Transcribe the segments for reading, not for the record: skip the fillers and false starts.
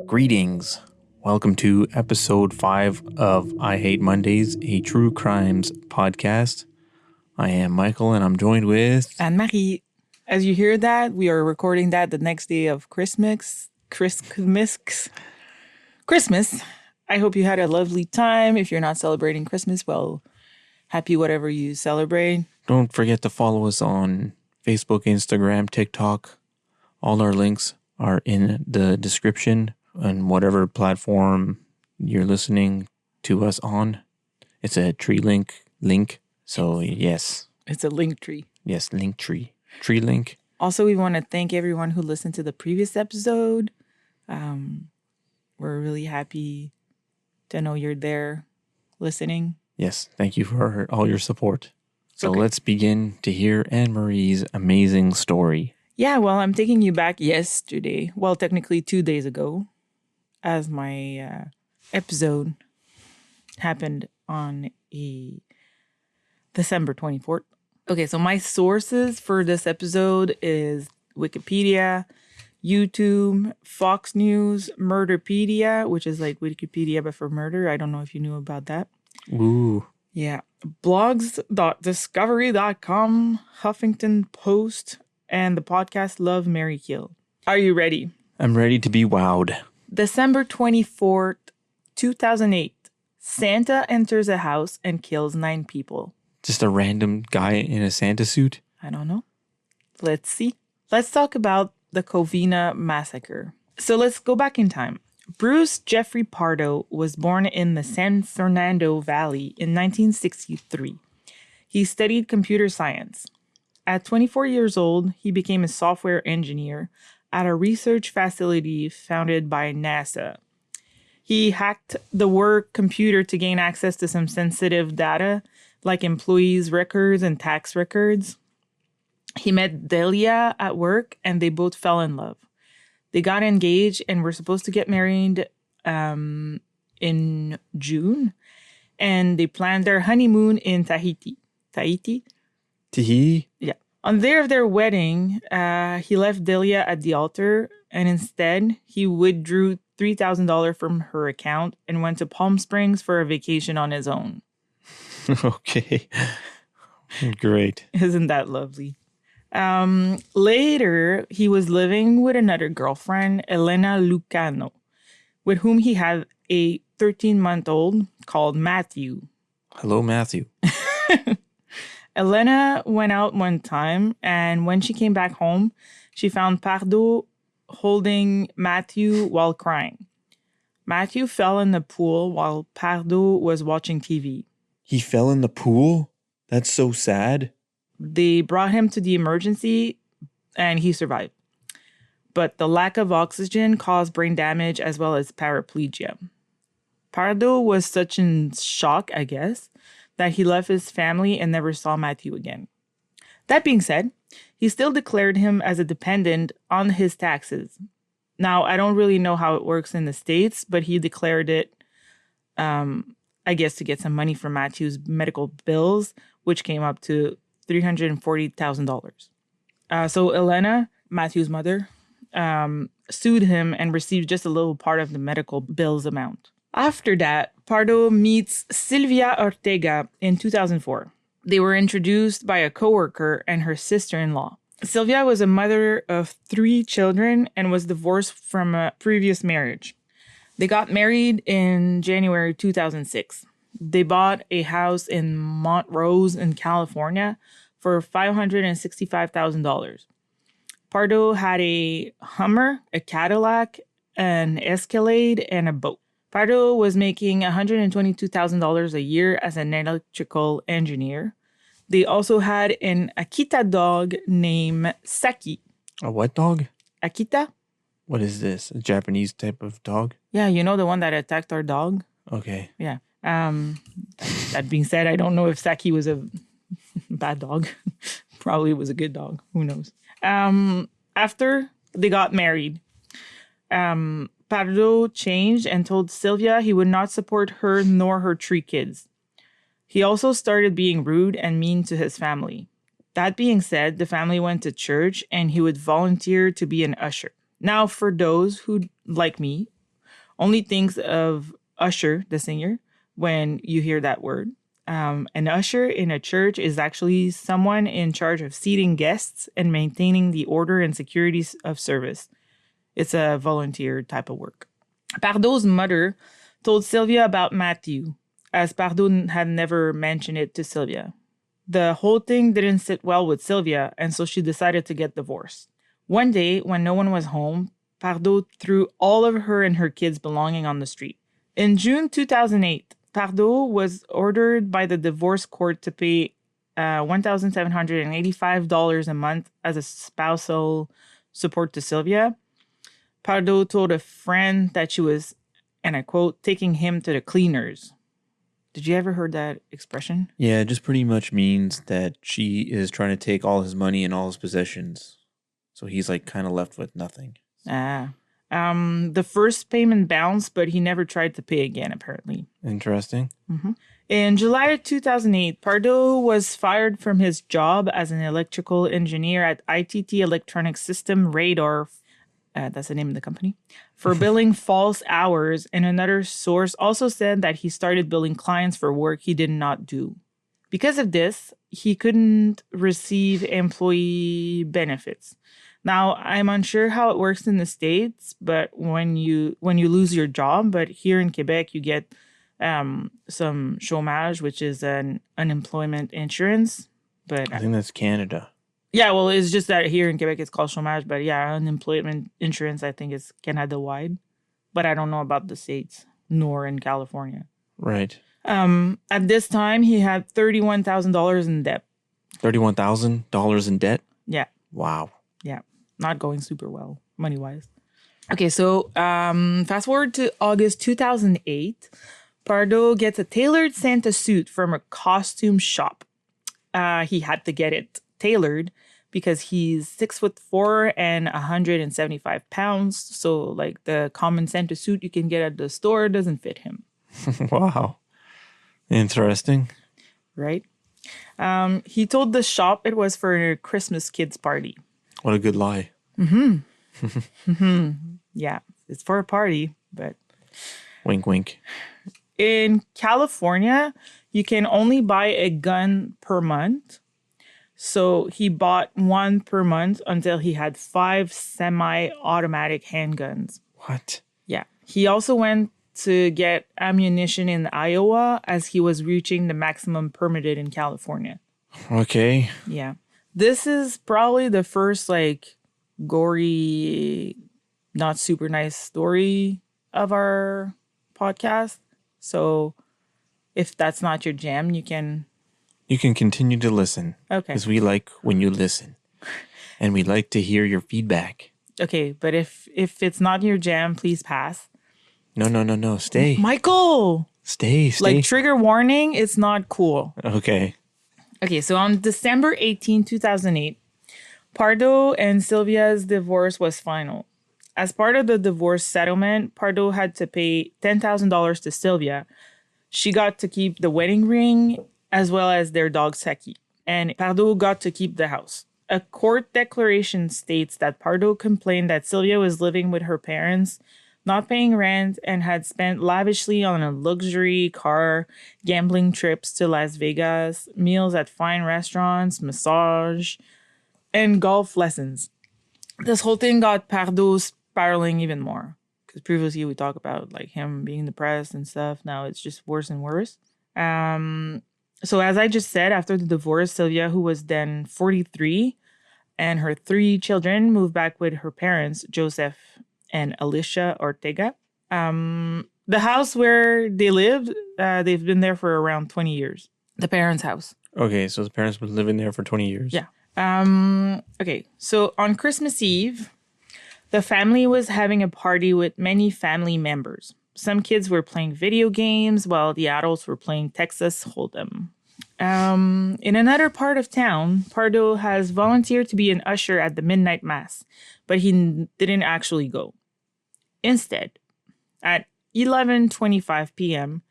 Greetings. Welcome to episode 5 of I Hate Mondays, a true crimes podcast. I am Michael and I'm joined with Anne-Marie. As you hear that, we are recording that the next day of Christmas. I hope you had a lovely time. If you're not celebrating Christmas, well, happy whatever you celebrate. Don't forget to follow us on Facebook, Instagram, TikTok. All our links are in the description on whatever platform you're listening to us on. It's a tree link. So yes. It's a link tree. Yes, link tree. Tree link. Also, we want to thank everyone who listened to the previous episode. We're really happy to know you're there listening. Yes, thank you for all your support. So Okay. Let's begin to hear Anne-Marie's amazing story. Yeah, well, I'm taking you back yesterday. Well, technically 2 days ago, as my episode happened on December 24th. Okay, so my sources for this episode is Wikipedia, YouTube, Fox News, Murderpedia, which is like Wikipedia but for murder. I don't know if you knew about that. Ooh. Yeah. Blogs.discovery.com, Huffington Post, and the podcast Love, Marry, Kill. Are you ready? I'm ready to be wowed. December 24th, 2008. Santa enters a house and kills 9 people. Just a random guy in a Santa suit? I don't know. Let's see. Let's talk about the Covina Massacre. So let's go back in time. Bruce Jeffrey Pardo was born in the San Fernando Valley in 1963. He studied computer science. At 24 years old, he became a software engineer at a research facility founded by NASA. He hacked the work computer to gain access to some sensitive data, like employees' records and tax records. He met Delia at work, and they both fell in love. They got engaged and were supposed to get married in June, and they planned their honeymoon in Tahiti. Tahiti? Yeah. On the day of their wedding, he left Delia at the altar, and instead, he withdrew $3,000 from her account and went to Palm Springs for a vacation on his own. Okay. Great. Isn't that lovely? Later, he was living with another girlfriend, Elena Lucano, with whom he had a 13-month-old called Matthew. Hello, Matthew. Elena went out one time, and when she came back home, she found Pardo holding Matthew while crying. Matthew fell in the pool while Pardo was watching TV. He fell in the pool? That's so sad. They brought him to the emergency, and he survived. But the lack of oxygen caused brain damage as well as paraplegia. Pardo was such in shock, I guess, that he left his family and never saw Matthew again. That being said, he still declared him as a dependent on his taxes. Now, I don't really know how it works in the States, but he declared it, I guess, to get some money for Matthew's medical bills, which came up to $340,000. So Elena, Matthew's mother, sued him and received just a little part of the medical bills amount. After that, Pardo meets Silvia Ortega in 2004. They were introduced by a coworker and her sister-in-law. Silvia was a mother of 3 children and was divorced from a previous marriage. They got married in January 2006. They bought a house in Montrose in California for $565,000. Pardo had a Hummer, a Cadillac, an Escalade, and a boat. Pardo was making $122,000 a year as an electrical engineer. They also had an Akita dog named Saki. A what dog? Akita? What is this? A Japanese type of dog? Yeah, you know the one that attacked our dog? Okay. Yeah. That being said, I don't know if Saki was a bad dog. Probably was a good dog. Who knows? After they got married, Pardo changed and told Silvia he would not support her nor her 3 kids. He also started being rude and mean to his family. That being said, the family went to church and he would volunteer to be an usher. Now, for those who, like me, only thinks of usher, the singer, when you hear that word. An usher in a church is actually someone in charge of seating guests and maintaining the order and security of service. It's a volunteer type of work. Pardo's mother told Sylvia about Matthew, as Pardo had never mentioned it to Sylvia. The whole thing didn't sit well with Sylvia, and so she decided to get divorced. One day, when no one was home, Pardo threw all of her and her kids' belongings on the street. In June 2008, Pardo was ordered by the divorce court to pay $1,785 a month as a spousal support to Sylvia. Pardo told a friend that she was, and I quote, taking him to the cleaners. Did you ever heard that expression? Yeah, it just pretty much means that she is trying to take all his money and all his possessions. So he's like kind of left with nothing. The first payment bounced, but he never tried to pay again, apparently. Interesting. Mm-hmm. In July of 2008, Pardo was fired from his job as an electrical engineer at ITT Electronic System Radar. That's the name of the company, for billing false hours. And another source also said that he started billing clients for work he did not do. Because of this, he couldn't receive employee benefits. Now, I'm unsure how it works in the States, but when you lose your job, but here in Quebec, you get some chômage, which is an unemployment insurance. But I think that's Canada. Yeah, well, it's just that here in Quebec it's called chômage, but yeah, unemployment insurance I think is Canada-wide. But I don't know about the States, nor in California. Right. At this time, he had $31,000 in debt. $31,000 in debt? Yeah. Wow. Yeah. Not going super well, money-wise. Okay, so fast forward to August 2008. Pardo gets a tailored Santa suit from a costume shop. He had to get it tailored because he's 6'4" and 175 pounds. So like the common Santa suit you can get at the store doesn't fit him. Wow. Interesting. Right? He told the shop it was for a Christmas kids party. What a good lie. Yeah, it's for a party, but... Wink, wink. In California, you can only buy a gun per month. So he bought one per month until he had 5 semi-automatic handguns. What? Yeah. He also went to get ammunition in Iowa as he was reaching the maximum permitted in California. Okay. Yeah. This is probably the first like gory, not super nice story of our podcast. So if that's not your jam, you can continue to listen. Okay. Because we like when you listen. And we like to hear your feedback. Okay, but if it's not your jam, please pass. No. Stay. Michael! Stay. Like, trigger warning, it's not cool. Okay. Okay, so on December 18, 2008, Pardo and Sylvia's divorce was final. As part of the divorce settlement, Pardo had to pay $10,000 to Sylvia. She got to keep the wedding ring as well as their dog Seki. And Pardo got to keep the house. A court declaration states that Pardo complained that Sylvia was living with her parents, not paying rent, and had spent lavishly on a luxury car, gambling trips to Las Vegas, meals at fine restaurants, massage, and golf lessons. This whole thing got Pardo spiraling even more. Because previously we talked about like him being depressed and stuff. Now it's just worse and worse. So as I just said, after the divorce, Sylvia, who was then 43, and her 3 children moved back with her parents, Joseph and Alicia Ortega. The house where they lived, they've been there for around 20 years. The parents' house. Okay, so the parents have been living there for 20 years. Yeah. Okay, so on Christmas Eve, the family was having a party with many family members. Some kids were playing video games while the adults were playing Texas Hold'em. In another part of town, Pardo has volunteered to be an usher at the midnight mass, but he didn't actually go. Instead, at 11:25 p.m.,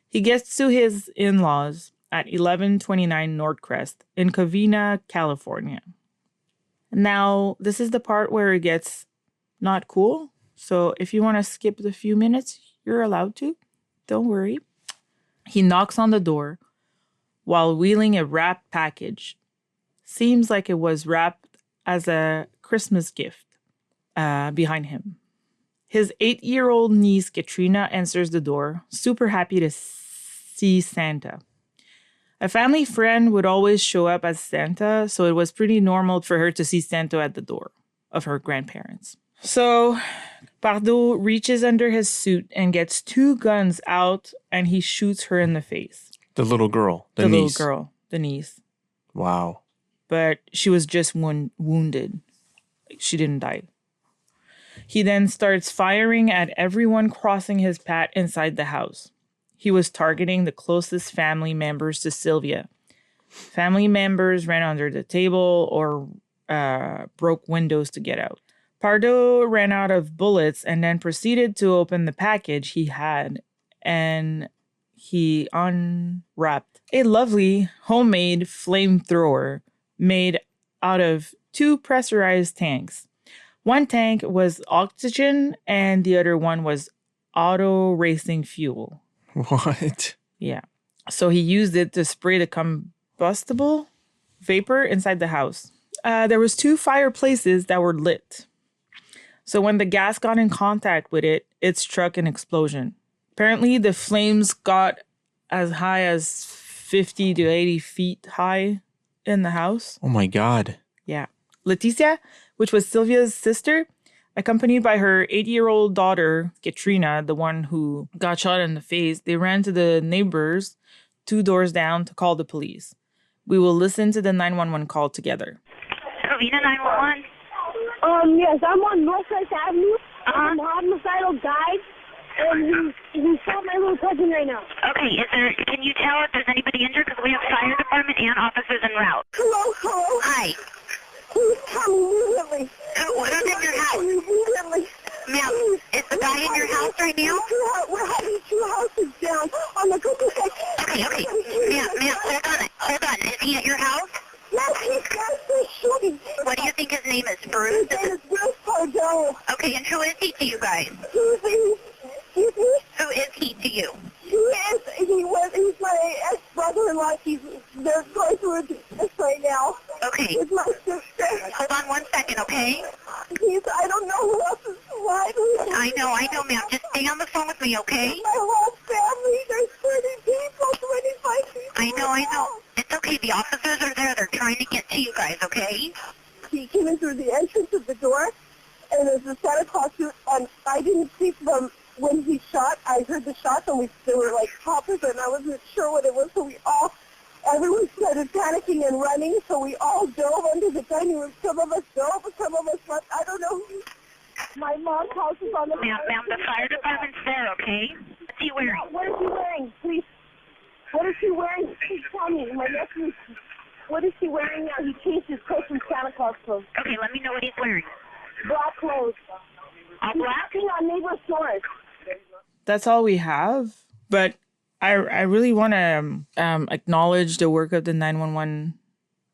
he gets to his in-laws at 1129 Northcrest in Covina, California. Now, this is the part where it gets not cool. So if you want to skip the few minutes, you're allowed to. Don't worry. He knocks on the door while wheeling a wrapped package. Seems like it was wrapped as a Christmas gift behind him. His 8-year-old niece, Katrina, answers the door, super happy to see Santa. A family friend would always show up as Santa, so it was pretty normal for her to see Santa at the door of her grandparents. So Pardo reaches under his suit and gets 2 guns out, and he shoots her in the face. The little girl, the niece. Little girl, the niece. Wow. But she was just wounded. She didn't die. He then starts firing at everyone crossing his path inside the house. He was targeting the closest family members to Sylvia. Family members ran under the table or broke windows to get out. Pardo ran out of bullets and then proceeded to open the package he had, and he unwrapped a lovely homemade flamethrower made out of 2 pressurized tanks. One tank was oxygen and the other one was auto racing fuel. What? Yeah. So he used it to spray the combustible vapor inside the house. There was 2 fireplaces that were lit. So when the gas got in contact with it, it struck an explosion. Apparently, the flames got as high as 50 to 80 feet high in the house. Oh my God. Yeah. Leticia, which was Sylvia's sister, accompanied by her 8-year-old daughter, Katrina, the one who got shot in the face, they ran to the neighbors 2 doors down to call the police. We will listen to the 911 call together. Covina 911. Yes, I'm on Northwest Avenue. I'm a homicidal guy, and he shot my little cousin right now. Okay, can you tell if there's anybody injured? Because we have fire department and officers en route. Hello. Hi. Please come immediately. Who's in your house? Immediately. Ma'am, is the guy in your house right now? We're having 2 houses down on the cookie site. Okay. Ma'am, hold on. Is he at your house? Yes, he's still shooting. What do you think his name is, Bruce? His name is Bruce Pardo. Okay, and who is he to you guys? Excuse me? Who is he to you? He's my ex-brother-in-law. They're going through a divorce right now. Okay. With my sister. Hold on 1 second, okay? I don't know who else is alive. I know, ma'am. Just stay on the phone with me, okay? My whole family, there's 30 people, 25 people. I know. It's okay. The officers are there. They're trying to get to you guys, okay? He came in through the entrance of the door, and there's a Santa Claus suit, and I didn't see them when he shot. I heard the shots, and they were like poppers, and I wasn't sure what it was, so everyone started panicking and running, so we all dove under the dining room. Some of us dove, some of us left. I don't know. My mom's house is on the... Ma'am, the fire department's there, okay? What's he wearing? What is he wearing, please? What is he wearing? Please tell me. My nephew, what is he wearing now? He changed his clothes from Santa Claus clothes. Okay, let me know what he's wearing. Black clothes. All black? He's on neighbor's doors. That's all we have. But I really want to acknowledge the work of the 911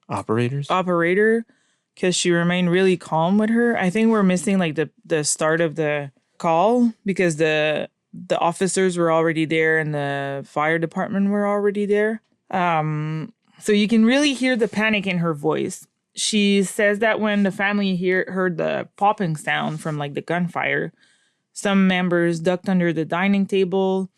operator, because she remained really calm with her. I think we're missing like the start of the call, because the officers were already there and the fire department were already there. So you can really hear the panic in her voice. She says that when the family heard the popping sound from like the gunfire, some members ducked under the dining table.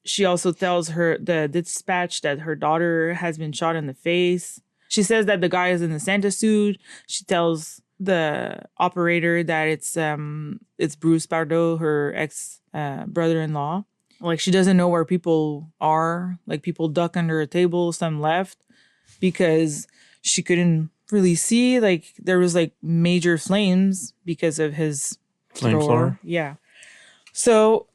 She also tells the dispatch that her daughter has been shot in the face. She says that the guy is in the Santa suit. She tells the operator that it's Bruce Pardo, her ex brother-in-law. Like, she doesn't know where people are. Like, people duck under a table, some left, because she couldn't really see. Like, there was like major flames because of his flamethrower. Yeah. So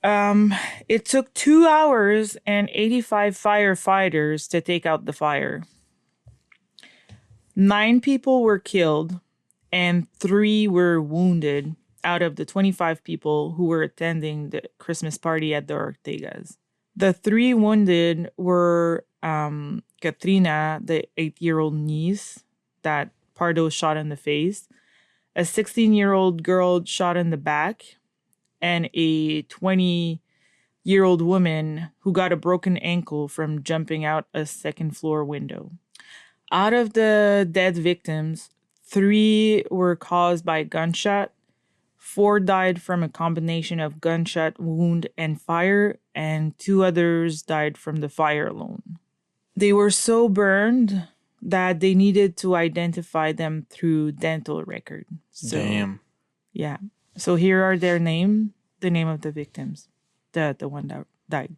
it took 2 hours and 85 firefighters to take out the fire. 9 people were killed and 3 were wounded out of the 25 people who were attending the Christmas party at the Ortegas. The 3 wounded were Katrina, the 8-year-old niece that Pardo shot in the face, a 16-year-old girl shot in the back, and a 20-year-old woman who got a broken ankle from jumping out a second-floor window. Out of the dead victims, 3 were caused by gunshot, 4 died from a combination of gunshot wound and fire, and 2 others died from the fire alone. They were so burned that they needed to identify them through dental record. So, Damn. yeah. So here are their name, the name of the victims, the one that died.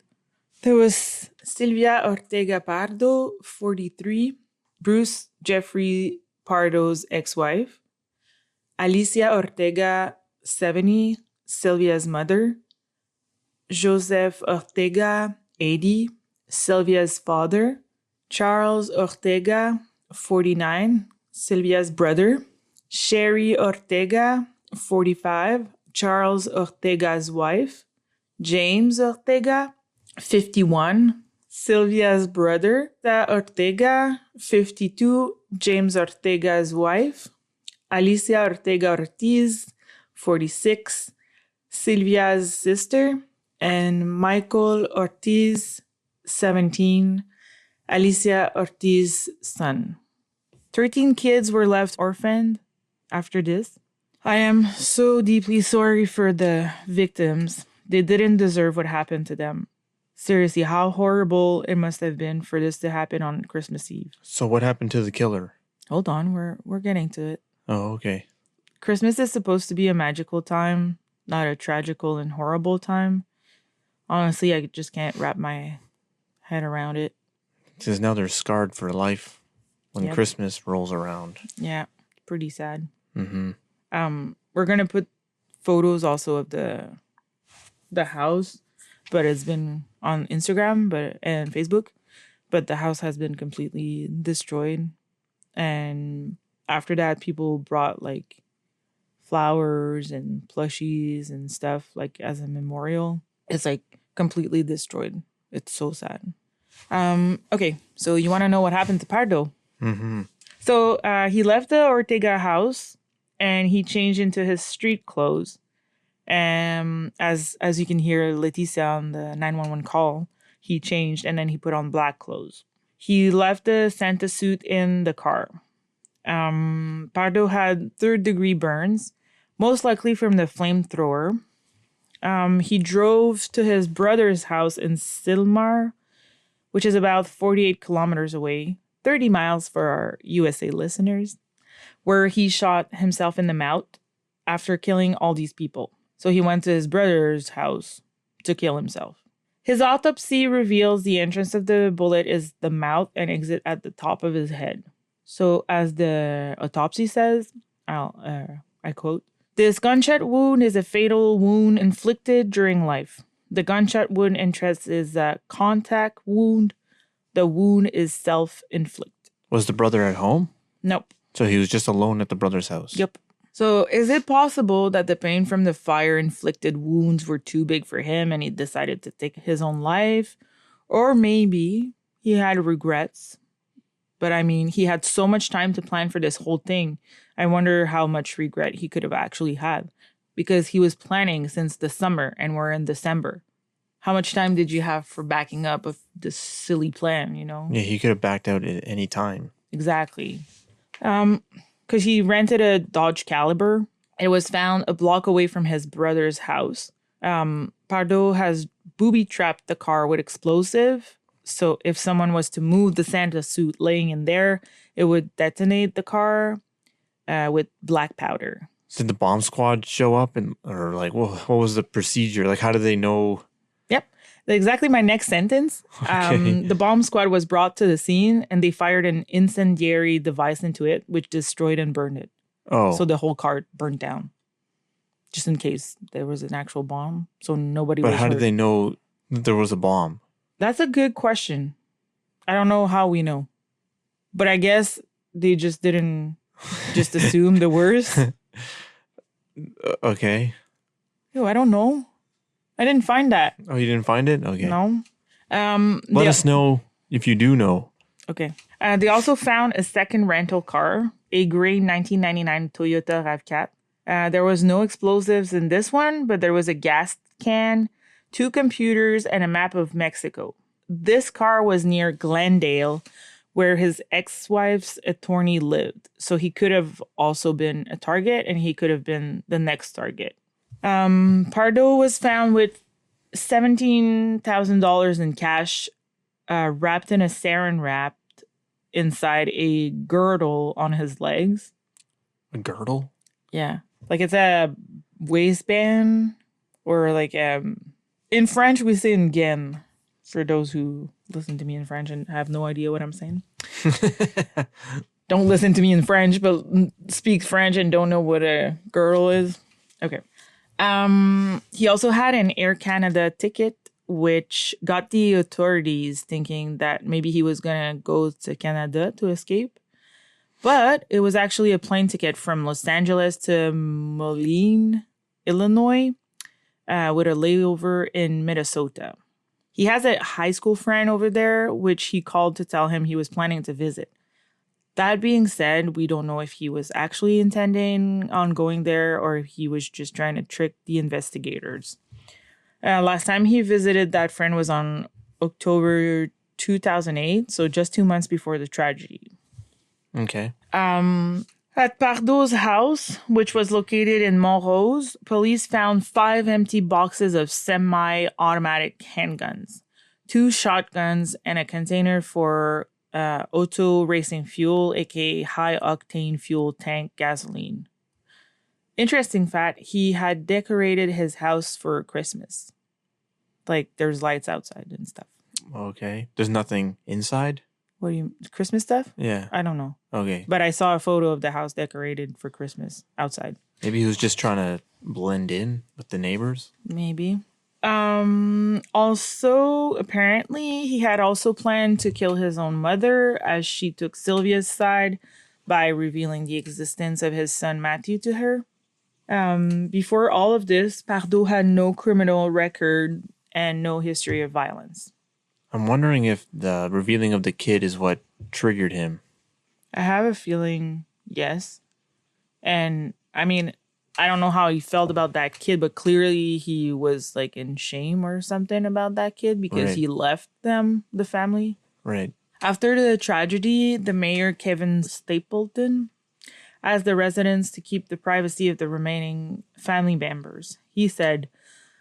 There was Sylvia Ortega Pardo, 43, Bruce Jeffrey Pardo's ex-wife, Alicia Ortega, 70, Sylvia's mother, Joseph Ortega, 80, Sylvia's father, Charles Ortega, 49, Sylvia's brother, Sherry Ortega, 45, Charles Ortega's wife, James Ortega, 51, Sylvia's brother, Ortega, 52, James Ortega's wife, Alicia Ortega Ortiz, 46, Sylvia's sister, and Michael Ortiz, 17, Alicia Ortiz's son. 13 kids were left orphaned after this. I am so deeply sorry for the victims. They didn't deserve what happened to them. Seriously, how horrible it must have been for this to happen on Christmas Eve. So what happened to the killer? Hold on, we're getting to it. Oh, okay. Christmas is supposed to be a magical time, not a tragical and horrible time. Honestly, I just can't wrap my head around it. Because now they're scarred for life when Yep. Christmas rolls around. Yeah, pretty sad. Mm-hmm. We're gonna put photos also of the house, but it's been on Instagram and Facebook, but the house has been completely destroyed. And after that, people brought like flowers and plushies and stuff like as a memorial. It's like completely destroyed. It's so sad. Okay, so you want to know what happened to Pardo? Mm-hmm. So he left the Ortega house and he changed into his street clothes. As you can hear Leticia on the 911 call, he changed and then he put on black clothes. He left the Santa suit in the car. Pardo had 3rd-degree burns, most likely from the flamethrower. He drove to his brother's house in Silmar, which is about 48 kilometers away, 30 miles for our USA listeners, where he shot himself in the mouth after killing all these people. So he went to his brother's house to kill himself. His autopsy reveals the entrance of the bullet is the mouth and exit at the top of his head. So as the autopsy says, I quote, "This gunshot wound is a fatal wound inflicted during life. The gunshot wound entrance is a contact wound. The wound is self-inflicted." Was the brother at home? Nope. So he was just alone at the brother's house? Yep. So is it possible that the pain from the fire-inflicted wounds were too big for him and he decided to take his own life? Or maybe he had regrets. But I mean, he had so much time to plan for this whole thing. I wonder how much regret he could have actually had. Because he was planning since the summer and we're in December. How much time did you have for backing up of this silly plan, you know? Yeah, he could have backed out at any time. Exactly. Because he rented a Dodge Caliber. It was found a block away from his brother's house. Pardo has booby-trapped the car with explosive. So if someone was to move the Santa suit laying in there, it would detonate the car with black powder. Did the bomb squad show up or like what was the procedure? Like how did they know? Yep. Exactly my next sentence. Okay. The bomb squad was brought to the scene and they fired an incendiary device into it, which destroyed and burned it. Oh. So the whole car burned down. Just in case there was an actual bomb. So nobody was But how hurt. did they know that there was a bomb? That's a good question. I don't know how we know. But I guess they just didn't just assume the worst. Okay. Yo, I don't know. I didn't find that. Oh, you didn't find it? Okay. No. Let us know if you do know. Okay. They also found a second rental car, a gray 1999 Toyota RAV4. There was no explosives in this one, but there was a gas can, 2 computers, and a map of Mexico. This car was near Glendale, where his ex-wife's attorney lived. So he could have also been a target, and he could have been the next target. Pardo was found with $17,000 in cash, wrapped in a saran wrap inside a girdle on his legs. A girdle? Yeah. Like it's a waistband, or like in French we say une gaine, for those who listen to me in French and have no idea what I'm saying. Don't listen to me in French, but speak French and don't know what a girdle is. Okay. He also had an Air Canada ticket, which got the authorities thinking that maybe he was going to go to Canada to escape. But it was actually a plane ticket from Los Angeles to Moline, Illinois, with a layover in Minnesota. He has a high school friend over there, which he called to tell him he was planning to visit. That being said, we don't know if he was actually intending on going there or if he was just trying to trick the investigators. Last time he visited that friend was on October 2008, so just 2 months before the tragedy. Okay. At Pardo's house, which was located in Montrose, police found 5 empty boxes of semi-automatic handguns, 2 shotguns, and a container for auto racing fuel, aka high-octane fuel tank gasoline. Interesting fact, he had decorated his house for Christmas. Like, there's lights outside and stuff. Okay. There's nothing inside? What do you... Christmas stuff? Yeah. I don't know. Okay. But I saw a photo of the house decorated for Christmas outside. Maybe he was just trying to blend in with the neighbors? Maybe. Also, apparently, he had also planned to kill his own mother as she took Sylvia's side by revealing the existence of his son Matthew to her. Before all of this, Pardo had no criminal record and no history of violence. I'm wondering if the revealing of the kid is what triggered him. I have a feeling, yes. And, I mean, I don't know how he felt about that kid, but clearly he was, like, in shame or something about that kid because he left them, the family. Right. After the tragedy, the mayor, Kevin Stapleton, asked the residents to keep the privacy of the remaining family members. He said,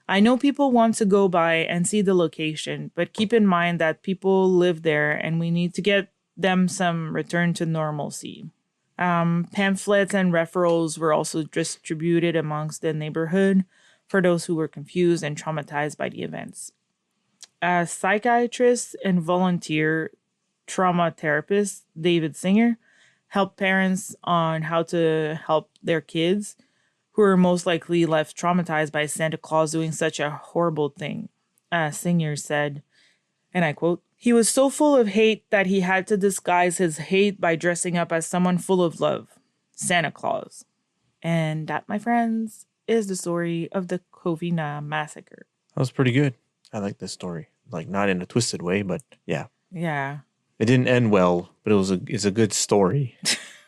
"I know people want to go by and see the location, but keep in mind that people live there and we need to get them some return to normalcy." Pamphlets and referrals were also distributed amongst the neighborhood for those who were confused and traumatized by the events. A psychiatrist and volunteer trauma therapist, David Singer, helped parents on how to help their kids who were most likely left traumatized by Santa Claus doing such a horrible thing. Singer said, and I quote, "He was so full of hate that he had to disguise his hate by dressing up as someone full of love, Santa Claus." And that, my friends, is the story of the Covina Massacre. That was pretty good. I like this story. Like, not in a twisted way, but yeah. Yeah. It didn't end well, but it's a good story.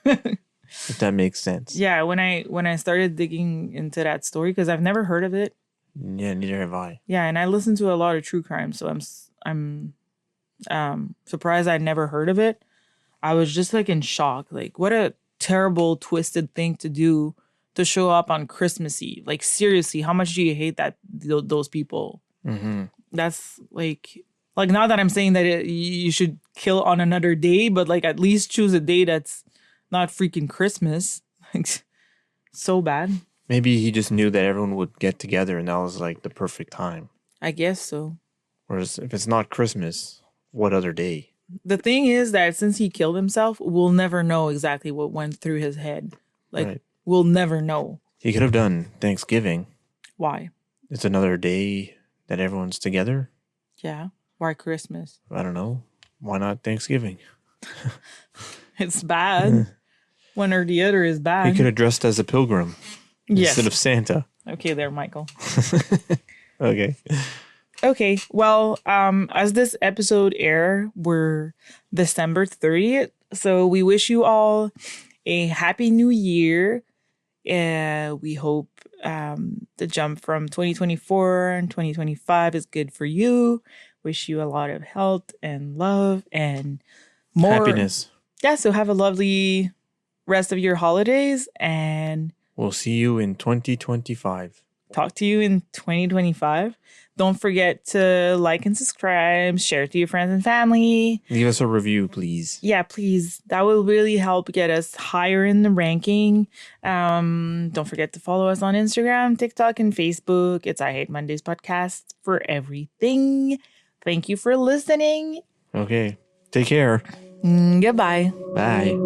If that makes sense. Yeah, when I started digging into that story, because I've never heard of it. Yeah, neither have I. Yeah, and I listen to a lot of true crime, so I'm surprised I'd never heard of it. I was just like in shock. Like, what a terrible, twisted thing to do to show up on Christmas Eve. Like, seriously, how much do you hate those people? Mm-hmm. That's like not that I'm saying that you should kill on another day, but like at least choose a day that's not freaking Christmas. Like, so bad. Maybe he just knew that everyone would get together and that was like the perfect time. I guess so. Whereas if it's not Christmas, what other day? The thing is that since he killed himself, we'll never know exactly what went through his head. Like, we'll never know. He could have done Thanksgiving. Why? It's another day that everyone's together. Yeah. Why Christmas? I don't know. Why not Thanksgiving? It's bad. One or the other is bad. He could have dressed as a pilgrim instead of Santa. Okay, there, Michael. Okay. Okay. Well, as this episode air, we're December 30th. So we wish you all a happy new year. We hope the jump from 2024 and 2025 is good for you. Wish you a lot of health and love and more Happiness. Yeah, so have a lovely rest of your holidays and We'll see you in 2025. talk to you in 2025. Don't forget to like and subscribe, share it to your friends and family. Leave us a review, please. Yeah, please. That will really help get us higher in the ranking. Don't forget to follow us on Instagram, TikTok, and Facebook. It's I Hate Mondays podcast for everything. Thank you for listening. Okay. Take care. Goodbye. Bye.